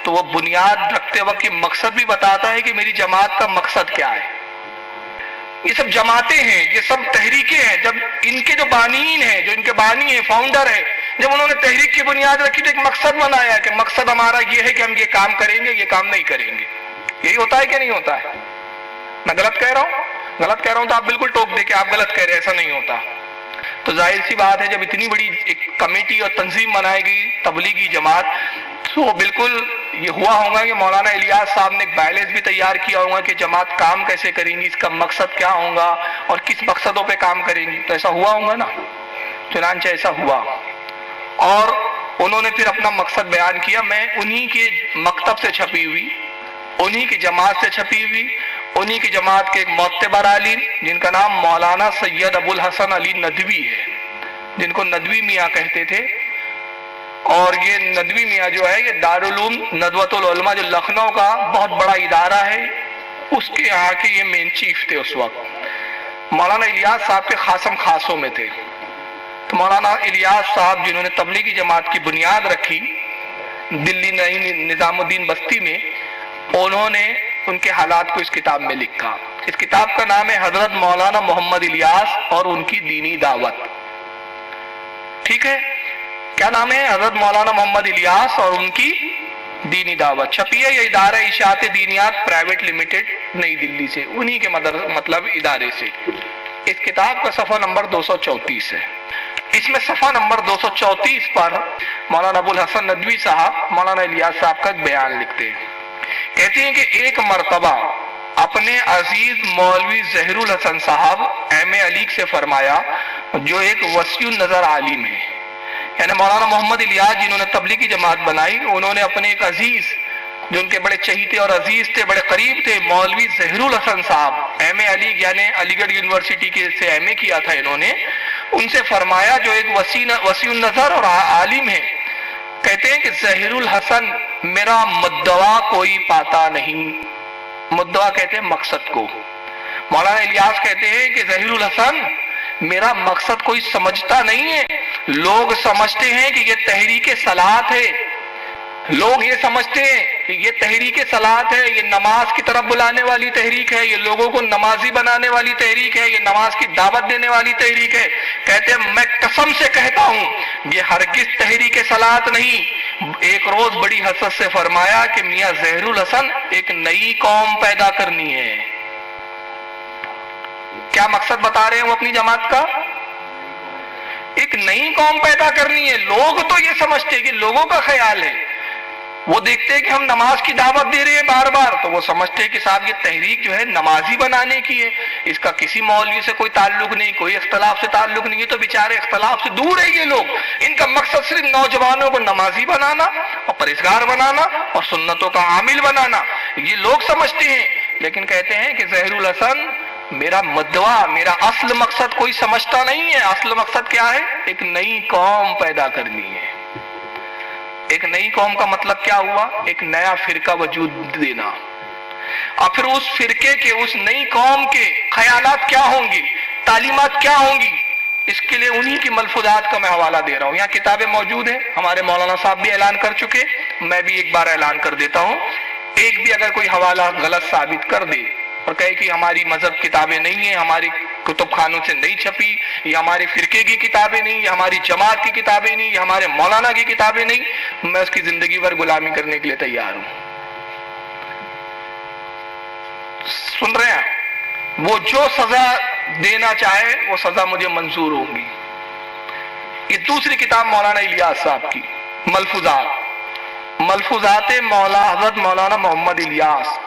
تو وہ بنیاد رکھتے وقت یہ مقصد بھی بتاتا ہے کہ میری جماعت کا مقصد کیا ہے۔ یہ سب جماعتیں ہیں، یہ سب تحریکیں ہیں، جب ان کے جو بانیین ہیں، جو ان کے بانی ہیں، فاؤنڈر ہیں، جب انہوں نے تحریک کی بنیاد رکھی تو ایک مقصد بنایا کہ مقصد ہمارا یہ ہے کہ ہم یہ کام کریں گے، یہ کام نہیں کریں گے۔ یہی ہوتا ہے کہ نہیں ہوتا ہے؟ میں غلط کہہ رہا ہوں؟ غلط کہہ رہا ہوں تو آپ بالکل ٹوک دے کہ آپ غلط کہہ رہے ہیں، ایسا نہیں ہوتا۔ تو ظاہر سی بات ہے جب اتنی بڑی ایک کمیٹی اور تنظیم بنائے گی تبلیغی جماعت، تو بالکل یہ ہوا ہوگا کہ مولانا الیاس صاحب نے ایک بیلنس بھی تیار کیا ہوگا کہ جماعت کام کیسے کریں گی، اس کا مقصد کیا ہوگا اور کس مقصدوں پہ کام کریں گی، تو ایسا ہوا ہوگا نا۔ چنانچہ ایسا ہوا، اور انہوں نے پھر اپنا مقصد بیان کیا۔ میں انہی کے مکتب سے چھپی ہوئی، انہی کی جماعت سے چھپی ہوئی، انہی کی جماعت کے ایک معتبر عالم جن کا نام مولانا سید ابو الحسن علی ندوی ہے، جن کو ندوی میاں کہتے تھے، اور یہ ندوی میاں جو ہے یہ دارالعلوم ندوۃ العلماء جو لکھنؤ کا بہت بڑا ادارہ ہے، اس کے یہاں کے یہ مین چیف تھے اس وقت۔ مولانا الیاس صاحب کے خاصم خاصوں میں تھے۔ تو مولانا الیاس صاحب جنہوں نے تبلیغی جماعت کی بنیاد رکھی دلی نئی نظام الدین بستی میں، انہوں نے ان کے حالات کو اس کتاب میں لکھا۔ اس کتاب کا نام ہے حضرت مولانا محمد الیاس اور ان کی دینی دعوت۔ ٹھیک ہے، کیا نام ہے؟ حضرت مولانا محمد الیاس اور ان کی دینی دعوت۔ چھپی ہے یہ ادارہ اشاعت دینیات پرائیویٹ لمیٹڈ نئی دلی سے، انہی کے مطلب ادارے سے۔ اس کتاب کا صفحہ نمبر 234 ہے۔ اس میں صفحہ نمبر 234 پر مولانا ابو الحسن ندوی صاحب مولانا الیاس صاحب کا بیان لکھتے ہیں۔ کہتے ہیں کہ ایک مرتبہ اپنے عزیز مولوی ظہیر الحسن صاحب ایم اے علی سے فرمایا، جو ایک وسیع النظر عالم ہے، یعنی مولانا محمد الیاس جنہوں نے تبلیغی جماعت بنائی، انہوں نے اپنے ایک عزیز جو ان کے بڑے چہیتے اور عزیز تھے، بڑے قریب تھے، مولوی ظہیر الحسن صاحب ایم اے علی یعنی علی گڑھ یونیورسٹی کے سے ایم اے کیا تھا انہوں نے، ان سے فرمایا جو ایک وسیع النظر اور عالم ہے، کہتے ہیں کہ ظہیر الحسن میرا مدعا کوئی پاتا نہیں۔ مدعا کہتے ہیں مقصد کو۔ مولانا الیاس کہتے ہیں کہ ظہیر الحسن میرا مقصد کوئی سمجھتا نہیں ہے، لوگ سمجھتے ہیں کہ یہ تحریک صلاحت ہے، لوگ یہ سمجھتے ہیں کہ یہ تحریک صلاحت ہے، یہ نماز کی طرف بلانے والی تحریک ہے، یہ لوگوں کو نمازی بنانے والی تحریک ہے، یہ نماز کی دعوت دینے والی تحریک ہے۔ کہتے ہیں میں قسم سے کہتا ہوں یہ ہرگز تحریک صلاحت نہیں۔ ایک روز بڑی حسرت سے فرمایا کہ میاں ظہیر الحسن ایک نئی قوم پیدا کرنی ہے۔ کیا مقصد بتا رہے ہیں وہ اپنی جماعت کا؟ ایک نئی قوم پیدا کرنی ہے۔ لوگ تو یہ سمجھتے ہیں کہ لوگوں کا خیال ہے، وہ دیکھتے ہیں کہ ہم نماز کی دعوت دے رہے ہیں بار بار، تو وہ سمجھتے ہیں کہ صاحب یہ تحریک جو ہے نمازی بنانے کی ہے، اس کا کسی مولوی سے کوئی تعلق نہیں، کوئی اختلاف سے تعلق نہیں ہے، تو بیچارے اختلاف سے دور ہے یہ لوگ، ان کا مقصد صرف نوجوانوں کو نمازی بنانا اور پرہیزگار بنانا اور سنتوں کا عامل بنانا، یہ لوگ سمجھتے ہیں۔ لیکن کہتے ہیں کہ ظہیر الحسن میرا مدعا، میرا اصل مقصد کوئی سمجھتا نہیں ہے۔ اصل مقصد کیا ہے؟ ایک نئی قوم پیدا کرنی ہے۔ ایک نئی قوم کا مطلب کیا ہوا؟ ایک نیا فرقہ وجود دینا، اور پھر اس فرقے کے، اس نئی قوم کے خیالات کیا ہوں گی، تعلیمات کیا ہوں گی، اس کے لیے انہی کی ملفوظات کا میں حوالہ دے رہا ہوں۔ یہاں کتابیں موجود ہیں، ہمارے مولانا صاحب بھی اعلان کر چکے، میں بھی ایک بار اعلان کر دیتا ہوں۔ ایک بھی اگر کوئی حوالہ غلط ثابت کر دے اور کہے کہ ہماری مذہب کتابیں نہیں ہیں، ہماری کتب خانوں سے نہیں چھپی، یہ ہمارے فرقے کی کتابیں نہیں، یہ ہماری جماعت کی کتابیں نہیں، یہ ہمارے مولانا کی کتابیں نہیں، میں اس کی زندگی بھر غلامی کرنے کے لیے تیار ہوں۔ سن رہے ہیں؟ وہ جو سزا دینا چاہے وہ سزا مجھے منظور ہوگی۔ یہ دوسری کتاب مولانا الیاس صاحب کی ملفوظات حضرت مولانا محمد الیاس،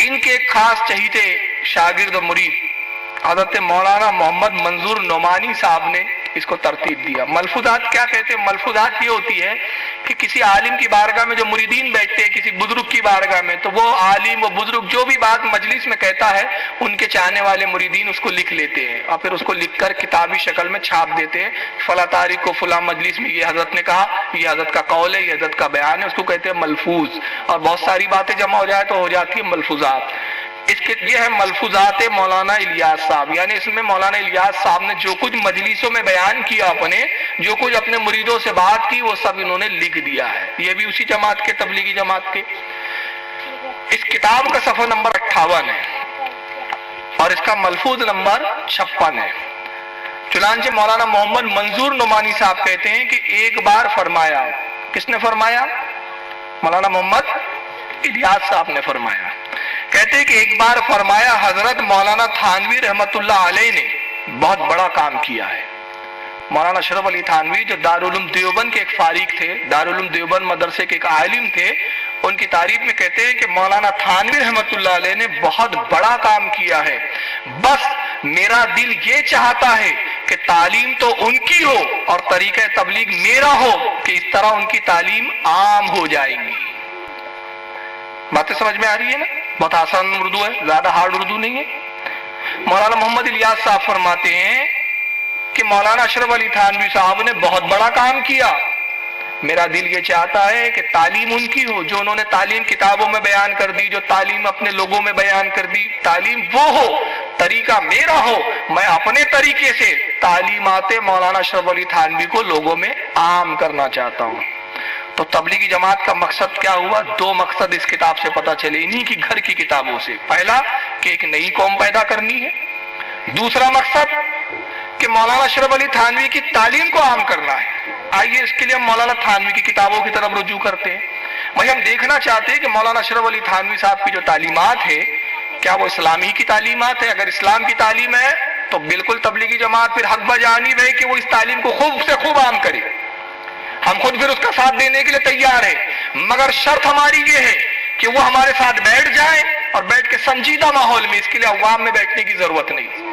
ان کے ایک خاص چہیتے شاگرد و مرید حضرت مولانا محمد منظور نعمانی صاحب نے اس کو ترتیب دیا۔ ملفوظات کیا کہتے ہیں؟ ملفوظات یہ ہوتی ہے کہ کسی عالم کی بارگاہ میں جو مریدین بیٹھتے ہیں، کسی بزرگ کی بارگاہ میں، تو وہ عالم و بزرگ جو بھی بات مجلس میں کہتا ہے، ان کے چاہنے والے مریدین اس کو لکھ لیتے ہیں اور پھر اس کو لکھ کر کتابی شکل میں چھاپ دیتے ہیں۔ فلاں تاریخ کو فلاں مجلس میں یہ حضرت نے کہا، یہ حضرت کا قول ہے، یہ حضرت کا بیان ہے، اس کو کہتے ہیں ملفوظ۔ اور بہت ساری باتیں جمع ہو جائے تو ہو جاتی ہے ملفوظات۔ یہ ہے ملفوظات مولانا الیاس صاحب، یعنی اس میں مولانا الیاس صاحب نے جو کچھ مجلسوں میں بیان کیا، اپنے جو کچھ اپنے مریدوں سے بات کی، وہ سب انہوں نے لکھ دیا ہے۔ یہ بھی اسی جماعت کے، تبلیغی جماعت کے۔ اس کتاب کا صفحہ نمبر 58 ہے اور اس کا ملفوظ نمبر 56 ہے۔ چنانچہ مولانا محمد منظور نعمانی صاحب کہتے ہیں کہ ایک بار فرمایا، کس نے فرمایا؟ مولانا محمد الیاس صاحب نے فرمایا، کہتے ہیں کہ ایک بار فرمایا حضرت مولانا تھانوی رحمت اللہ علیہ نے بہت بڑا کام کیا ہے۔ مولانا اشرف علی تھانوی جو دارالعلوم دیوبند کے ایک فارغ تھے، دارالعلوم دیوبند مدرسے کے ایک عالم تھے، ان کی تعریف میں کہتے ہیں کہ مولانا تھانوی رحمت اللہ علیہ نے بہت بڑا کام کیا ہے، بس میرا دل یہ چاہتا ہے کہ تعلیم تو ان کی ہو اور طریقہ تبلیغ میرا ہو کہ اس طرح ان کی تعلیم عام ہو جائے گی۔ باتیں سمجھ میں آ رہی ہے نا؟ بہت آسان اردو ہے، زیادہ ہارڈ اردو نہیں ہے۔ مولانا محمد الیاس صاحب فرماتے ہیں کہ مولانا اشرف علی تھانوی صاحب نے بہت بڑا کام کیا، میرا دل یہ چاہتا ہے کہ تعلیم ان کی ہو، جو انہوں نے تعلیم کتابوں میں بیان کر دی، جو تعلیم اپنے لوگوں میں بیان کر دی، تعلیم وہ ہو، طریقہ میرا ہو، میں اپنے طریقے سے تعلیمات مولانا اشرف علی تھانوی کو لوگوں میں عام کرنا چاہتا ہوں۔ تو تبلیغی جماعت کا مقصد کیا ہوا؟ دو مقصد اس کتاب سے پتہ چلے، انہی کی گھر کی کتابوں سے۔ پہلا کہ ایک نئی قوم پیدا کرنی ہے، دوسرا مقصد کہ مولانا اشرف علی تھانوی کی تعلیم کو عام کرنا ہے۔ آئیے اس کے لیے ہم مولانا تھانوی کی کتابوں کی طرف رجوع کرتے ہیں۔ بھائی ہم دیکھنا چاہتے ہیں کہ مولانا اشرف علی تھانوی صاحب کی جو تعلیمات ہے، کیا وہ اسلامی کی تعلیمات ہے؟ اگر اسلام کی تعلیم ہے تو بالکل تبلیغی جماعت پھر حق بجانب ہے کہ وہ اس تعلیم کو خوب سے خوب عام کرے، ہم خود پھر اس کا ساتھ دینے کے لیے تیار ہیں، مگر شرط ہماری یہ ہے کہ وہ ہمارے ساتھ بیٹھ جائیں اور بیٹھ کے سنجیدہ ماحول میں، اس کے لیے عوام میں بیٹھنے کی ضرورت نہیں۔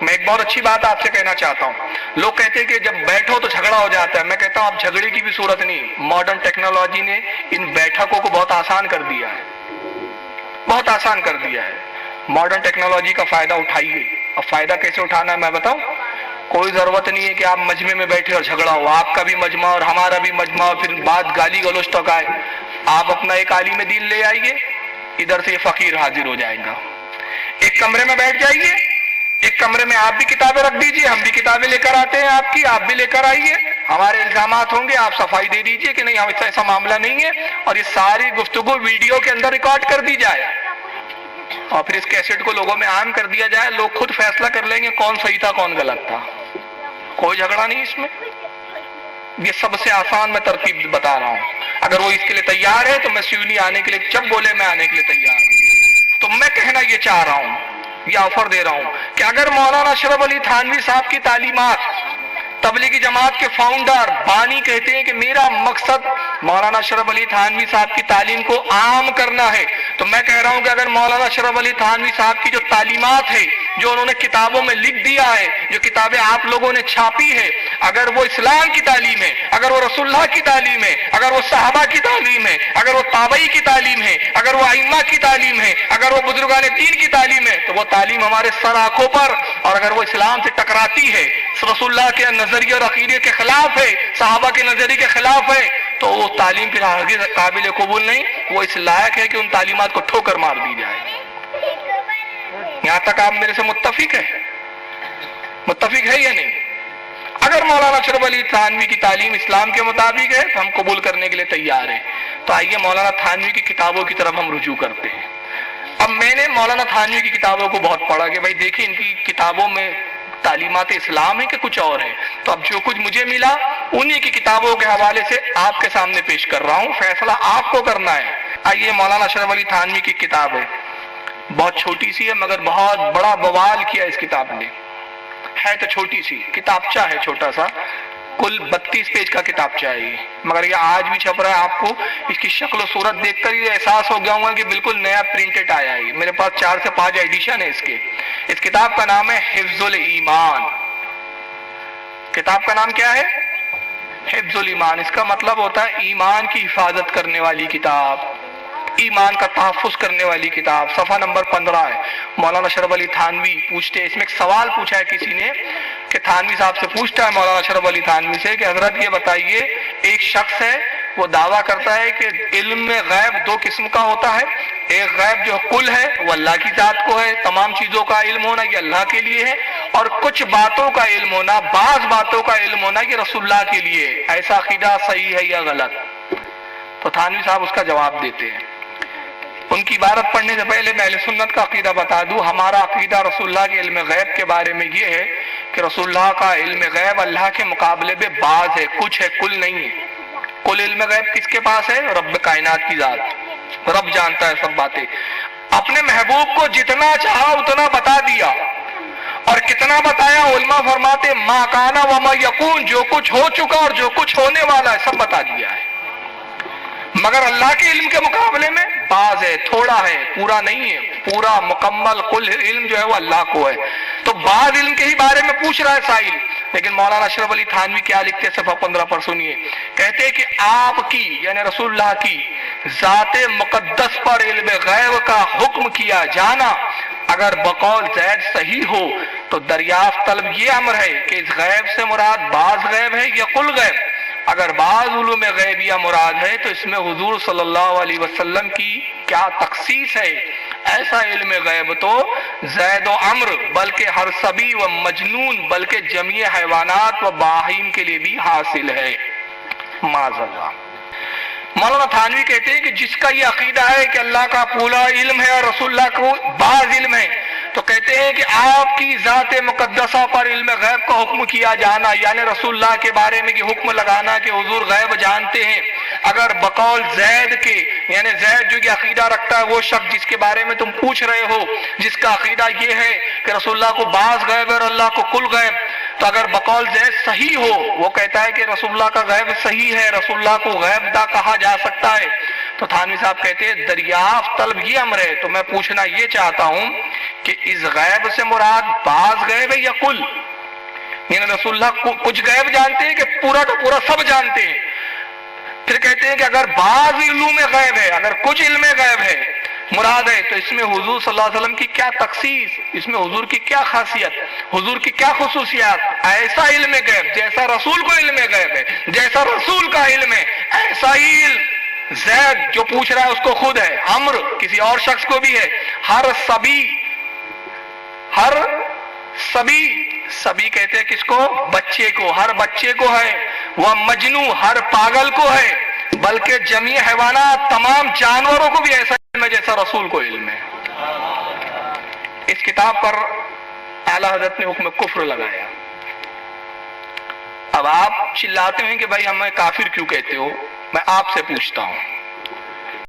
میں ایک بہت اچھی بات آپ سے کہنا چاہتا ہوں، لوگ کہتے ہیں کہ جب بیٹھو تو جھگڑا ہو جاتا ہے، میں کہتا ہوں اب جھگڑے کی بھی صورت نہیں، ماڈرن ٹیکنالوجی نے ان بیٹھکوں کو بہت آسان کر دیا ہے، بہت آسان کر دیا ہے۔ ماڈرن ٹیکنالوجی کا فائدہ اٹھائیے۔ اب فائدہ کیسے اٹھانا ہے میں بتاؤں؟ کوئی ضرورت نہیں ہے کہ آپ مجمع میں بیٹھے اور جھگڑا ہو، آپ کا بھی مجمع اور ہمارا بھی مجمع اور پھر بات گالی گلوچ تک آئے۔ آپ اپنا ایک عالم دین لے آئیے، ادھر سے یہ فقیر حاضر ہو جائے گا، ایک کمرے میں بیٹھ جائیے، ایک کمرے میں آپ بھی کتابیں رکھ دیجئے، ہم بھی کتابیں لے کر آتے ہیں آپ کی، آپ بھی لے کر آئیے، ہمارے الزامات ہوں گے، آپ صفائی دے دیجئے کہ نہیں ایسا معاملہ نہیں ہے، اور یہ ساری گفتگو ویڈیو کے اندر ریکارڈ کر دی جائے اور پھر اس کیسٹ کو لوگوں میں عام کر دیا جائے، لوگ خود فیصلہ کر لیں گے کون صحیح تھا کون غلط تھا۔ کوئی جھگڑا نہیں اس میں، یہ سب سے آسان میں ترتیب بتا رہا ہوں۔ اگر وہ اس کے لیے تیار ہے تو میں سیونی آنے کے لیے، جب بولے میں آنے کے لیے تیار ہوں۔ تو میں کہنا یہ چاہ رہا ہوں، یہ آفر دے رہا ہوں کہ اگر مولانا اشرف علی تھانوی صاحب کی تعلیمات، تبلیغی جماعت کے فاؤنڈر بانی کہتے ہیں کہ میرا مقصد مولانا اشرف علی تھانوی صاحب کی تعلیم کو عام کرنا ہے، تو میں کہہ رہا ہوں کہ اگر مولانا اشرف علی تھانوی صاحب کی جو تعلیمات ہے، جو انہوں نے کتابوں میں لکھ دیا ہے، جو کتابیں آپ لوگوں نے چھاپی ہے، اگر وہ اسلام کی تعلیم ہے، اگر وہ رسول اللہ کی تعلیم ہے، اگر وہ صحابہ کی تعلیم ہے، اگر وہ تابعی کی تعلیم ہے، اگر وہ ائمہ کی تعلیم ہے، اگر وہ بزرگان دین کی تعلیم ہے، تو وہ تعلیم ہمارے سر آنکھوں پر، اور اگر وہ اسلام سے ٹکراتی ہے، رسول اللہ کے نظریے اور عقیدے کے خلاف ہے، صحابہ کے نظریے کے خلاف ہے، تو وہ تعلیم پھر ہرگز قابل قبول نہیں، وہ اس لائق ہے کہ ان تعلیمات کو ٹھوکر مار دی جائے۔ یہاں تک آپ میرے سے متفق ہیں؟ متفق ہے یا نہیں؟ اگر مولانا اشرف علی تھانوی کی تعلیم اسلام کے مطابق ہے تو ہم قبول کرنے کے لیے تیار ہیں۔ تو آئیے مولانا تھانوی کی کتابوں کی طرف ہم رجوع کرتے ہیں۔ اب میں نے مولانا تھانوی کی کتابوں کو بہت پڑھا کہ بھائی دیکھیں ان کی کتابوں میں تعلیمات اسلام ہے کہ کچھ اور ہے، تو اب جو کچھ مجھے ملا انہی کی کتابوں کے حوالے سے آپ کے سامنے پیش کر رہا ہوں، فیصلہ آپ کو کرنا ہے۔ آئیے مولانا اشرف علی تھانوی کی کتاب ہے، بہت چھوٹی سی ہے مگر بہت بڑا بوال کیا اس کتاب نے، ہے تو چھوٹی سی کتابچہ ہے، چھوٹا سا، کل 32 پیج کا کتابچہ ہے یہ، مگر یہ آج بھی چھپ رہا ہے۔ آپ کو اس کی شکل و صورت دیکھ کر یہ احساس ہو گیا ہوں کہ بالکل نیا پرنٹڈ آیا ہے، میرے پاس 4 سے 5 ایڈیشن ہے اس کے۔ اس کتاب کا نام ہے حفظ الایمان۔ کتاب کا نام کیا ہے؟ حفظ الایمان۔ اس کا مطلب ہوتا ہے ایمان کی حفاظت کرنے والی کتاب، ایمان کا تحفظ کرنے والی کتاب۔ صفحہ نمبر 15 ہے۔ مولانا اشرف علی تھانوی پوچھتے ہیں، اس میں ایک سوال پوچھا ہے کسی نے کہ تھانوی صاحب سے پوچھتا ہے مولانا اشرف علی تھانوی سے کہ حضرت یہ بتائیے، ایک شخص ہے وہ دعویٰ کرتا ہے کہ علم غیب دو قسم کا ہوتا ہے، ایک غیب جو کل ہے وہ اللہ کی ذات کو ہے، تمام چیزوں کا علم ہونا یہ اللہ کے لیے ہے، اور کچھ باتوں کا علم ہونا، بعض باتوں کا علم ہونا یہ رسول اللہ کے لیے ہے۔ ایسا عقیدہ صحیح ہے یا غلط؟ تو تھانوی صاحب اس کا جواب دیتے ہیں۔ ان کی عبارت پڑھنے سے پہلے میں اہل سنت کا عقیدہ بتا دوں۔ ہمارا عقیدہ رسول اللہ کے علم غیب کے بارے میں یہ ہے کہ رسول اللہ کا علم غیب اللہ کے مقابلے میں بعض ہے، کچھ ہے، کل نہیں ہے۔ کل علم غیب کس کے پاس ہے؟ رب کائنات کی ذات، رب جانتا ہے سب باتیں۔ اپنے محبوب کو جتنا چاہا اتنا بتا دیا، اور کتنا بتایا؟ علماء فرماتے ما کانا وما یکون، جو کچھ ہو چکا اور جو کچھ ہونے والا ہے سب بتا دیا ہے۔ مگر اللہ کے علم کے مقابلے میں بعض ہے، تھوڑا ہے، پورا نہیں ہے۔ پورا مکمل کل علم جو ہے وہ اللہ کو ہے۔ تو بعض علم کے ہی بارے میں پوچھ رہا ہے سائل، لیکن مولانا اشرف علی تھانوی کیا لکھتے ہیں صفحہ 15 پر سنیے۔ کہتے ہیں کہ آپ کی یعنی رسول اللہ کی ذات مقدس پر علم غیب کا حکم کیا جانا اگر بقول زید صحیح ہو تو دریافت طلب یہ امر ہے کہ اس غیب سے مراد بعض غیب ہے یا کل غیب۔ اگر بعض علوم غیبیہ مراد ہے تو اس میں حضور صلی اللہ علیہ وسلم کی کیا تخصیص ہے؟ ایسا علم غیب تو زید و عمر بلکہ ہر صبی و مجنون بلکہ جمیع حیوانات و باہیم کے لیے بھی حاصل ہے۔ معاذ اللہ۔ مولانا تھانوی کہتے ہیں کہ جس کا یہ عقیدہ ہے کہ اللہ کا پورا علم ہے اور رسول اللہ کو بعض علم ہے، تو کہتے ہیں کہ آپ کی ذات مقدسہ پر علم غیب کا حکم کیا جانا یعنی رسول اللہ کے بارے میں یہ حکم لگانا کہ حضور غیب جانتے ہیں، اگر بقول زید کے یعنی زید جو یہ عقیدہ رکھتا ہے، وہ شخص جس کے بارے میں تم پوچھ رہے ہو جس کا عقیدہ یہ ہے کہ رسول اللہ کو بعض غیب ہے اور اللہ کو کل غیب، تو اگر بقول زید صحیح ہو، وہ کہتا ہے کہ رسول اللہ کا غیب صحیح ہے، رسول اللہ کو غیب دا کہا جا سکتا ہے، تو تھانوی صاحب کہتے ہیں دریافت طلب یہ امر ہے۔ تو میں پوچھنا یہ چاہتا ہوں کہ اس غیب سے مراد بعض غیب ہے یا کل؟ یعنی رسول اللہ کچھ غیب جانتے ہیں کہ پورا کا پورا سب جانتے ہیں؟ پھر کہتے ہیں کہ اگر بعض علوم غیب ہے، اگر کچھ علم غیب ہے مراد ہے، تو اس میں حضور صلی اللہ علیہ وسلم کی کیا تخصیص، اس میں حضور کی کیا خاصیت، حضور کی کیا خصوصیات؟ ایسا علم غیب جیسا رسول کو علم غیب ہے، جیسا رسول کا علم ہے، ایسا ہی علم زید جو پوچھ رہا ہے اس کو خود ہے، عمر کسی اور شخص کو بھی ہے، ہر سبی کہتے ہیں کس کو؟ بچے کو، ہر بچے کو ہے، وہ مجنو ہر پاگل کو ہے، بلکہ جمیع حیوانات تمام جانوروں کو بھی ایسا علم ہے جیسا رسول کو علم ہے۔ اس کتاب پر اعلیٰ حضرت نے حکم کفر لگایا۔ اب آپ چلاتے ہیں کہ بھائی ہمیں کافر کیوں کہتے ہو؟ میں آپ سے پوچھتا ہوں